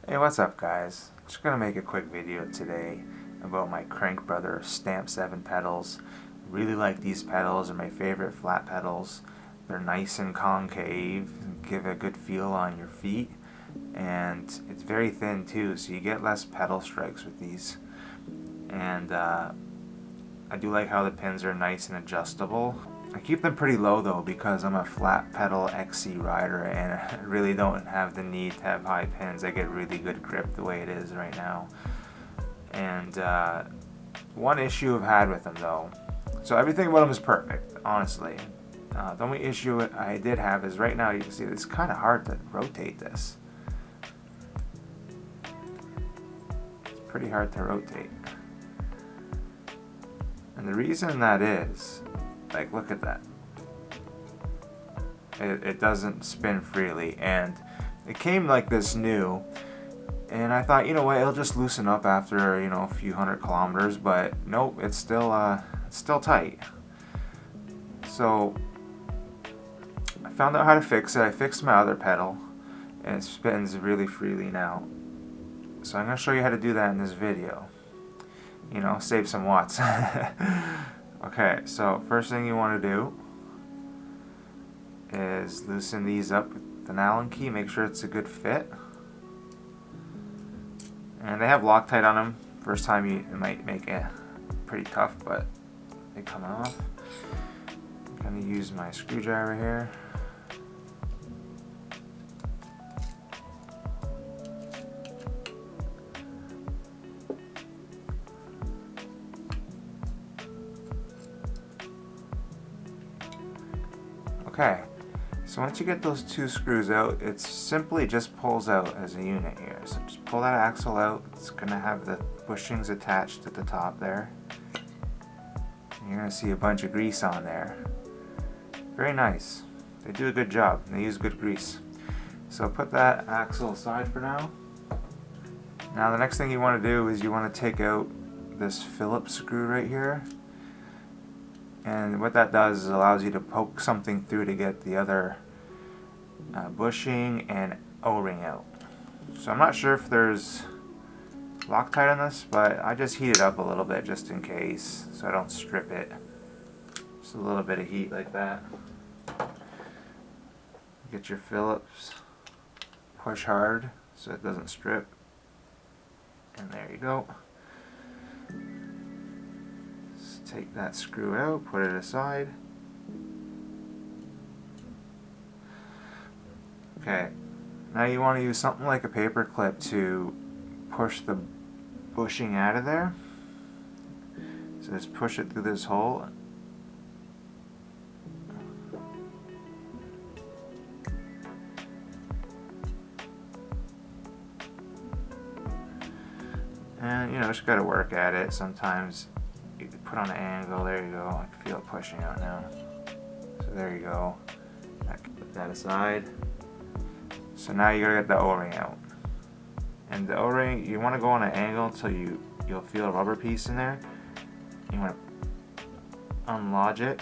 Hey, what's up guys? Just gonna make a quick video today about my Crankbrothers Stamp 7 pedals. Really like these pedals, they're my favorite flat pedals. They're nice and concave, give a good feel on your feet, and it's very thin too, so you get less pedal strikes with these. And I do like how the pins are nice and adjustable. I keep them pretty low though because I'm a flat pedal XC rider and I really don't have the need to have high pins. I get really good grip the way it is right now. And one issue I've had with them though, so everything about them is perfect, honestly. The only issue I did have is right now you can see it's kind of hard to rotate this. It's pretty hard to rotate. And the reason that is, like, look at that. It doesn't spin freely, and it came like this new, and I thought, you know what, it'll just loosen up after, you know, a few 100 kilometers, but nope, it's still tight. So I found out how to fix it. I fixed my other pedal, and it spins really freely now. So I'm going to show you how to do that in this video. You know, save some watts. Okay, so first thing you want to do is loosen these up with an Allen key. Make sure it's a good fit. And they have Loctite on them. First time it might make it pretty tough, but they come off. I'm going to use my screwdriver here. Okay, so once you get those two screws out, it simply just pulls out as a unit here. So just pull that axle out. It's going to have the bushings attached at the top there. And you're going to see a bunch of grease on there. Very nice. They do a good job. They use good grease. So put that axle aside for now. Now the next thing you want to do is you want to take out this Phillips screw right here. And what that does is allows you to poke something through to get the other bushing and O-ring out. So I'm not sure if there's Loctite on this, but I just heat it up a little bit just in case so I don't strip it. Just a little bit of heat like that. Get your Phillips, push hard so it doesn't strip, and there you go. Take that screw out, put it aside. Okay, now you want to use something like a paper clip to push the bushing out of there. So just push it through this hole. And you know, just gotta work at it. Sometimes you can put on an angle. There you go. I can feel it pushing out now. So there you go. I can put that aside. So now you gotta get the O-ring out. And the O-ring, you want to go on an angle until you'll feel a rubber piece in there. You want to unlodge it.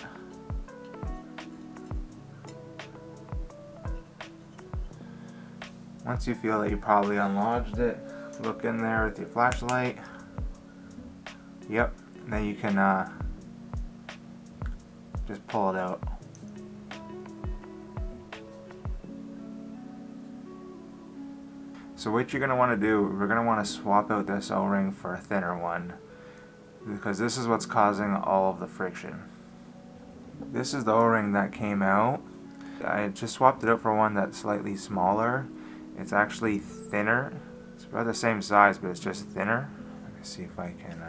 Once you feel that you probably unlodged it, look in there with your flashlight. Yep. Then you can just pull it out. So what you're going to want to do, we're going to want to swap out this O-ring for a thinner one, because this is what's causing all of the friction. This is the O-ring that came out. I just swapped it out for one that's slightly smaller. It's actually thinner. It's about the same size, but it's just thinner. Let me see if I can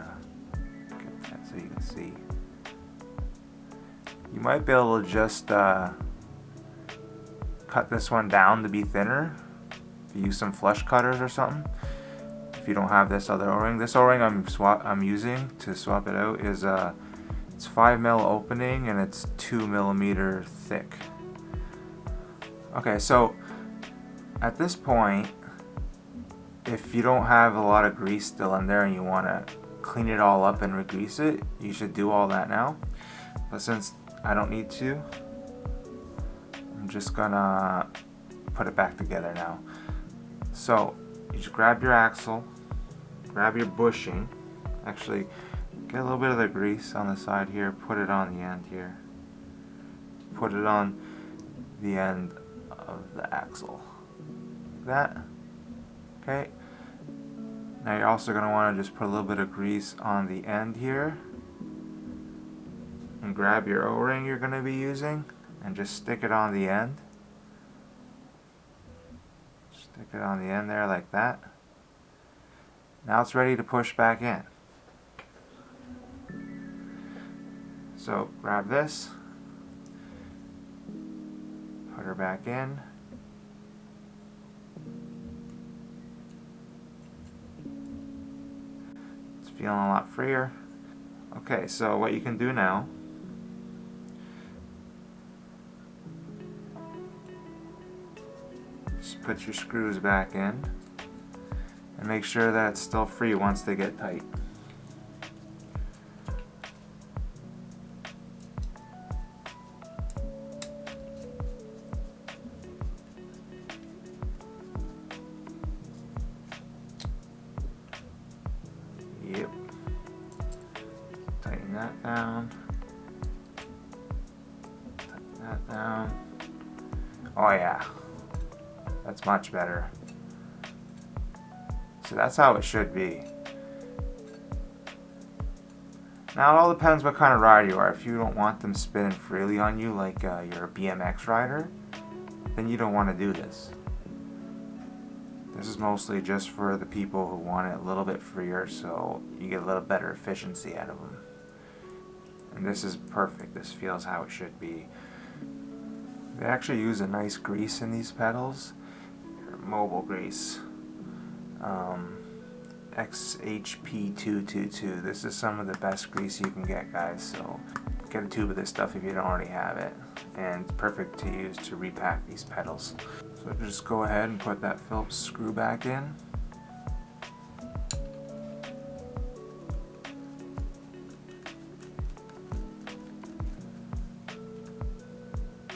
get that so you can see. You might be able to just cut this one down to be thinner. If you use some flush cutters or something. If you don't have this other O-ring. This O-ring I'm using to swap it out is it's 5mm opening and it's 2mm thick. Okay, so at this point, if you don't have a lot of grease still in there and you want to clean it all up and re-grease it, you should do all that now. But since I don't need to, I'm just gonna put it back together now. So you just grab your axle, grab your bushing, actually get a little bit of the grease on the side here, put it on the end here, put it on the end of the axle, like that. Okay, now you're also going to want to just put a little bit of grease on the end here, and grab your O-ring you're going to be using and just stick it on the end. Stick it on the end there like that. Now it's ready to push back in. So grab this, put her back in. It's feeling a lot freer. Okay, so what you can do now, just put your screws back in and make sure that it's still free once they get tight. Yep. Tighten that down. Tighten that down. Oh yeah. That's much better. So that's how it should be. Now it all depends what kind of rider you are. If you don't want them spinning freely on you like you're a BMX rider, then you don't want to do this. This is mostly just for the people who want it a little bit freer so you get a little better efficiency out of them. And this is perfect. This feels how it should be. They actually use a nice grease in these pedals. Mobile grease. XHP222. This is some of the best grease you can get, guys, so get a tube of this stuff if you don't already have it, and it's perfect to use to repack these pedals. So just go ahead and put that Phillips screw back in.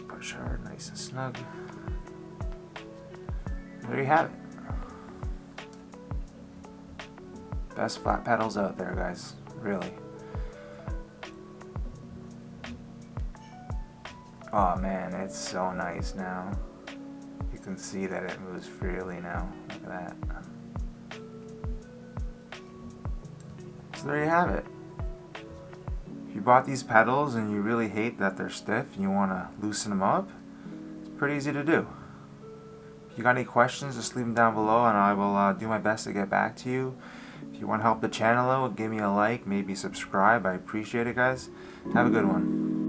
Push hard, nice and snug. There you have it. Best flat pedals out there, guys, really. Oh man, it's so nice now. You can see that it moves freely now. Look at that. So there you have it. If you bought these pedals and you really hate that they're stiff and you want to loosen them up, it's pretty easy to do. If you got any questions, just leave them down below and I will do my best to get back to you. If you want to help the channel out, give me a like, maybe subscribe. I appreciate it, guys. Have a good one.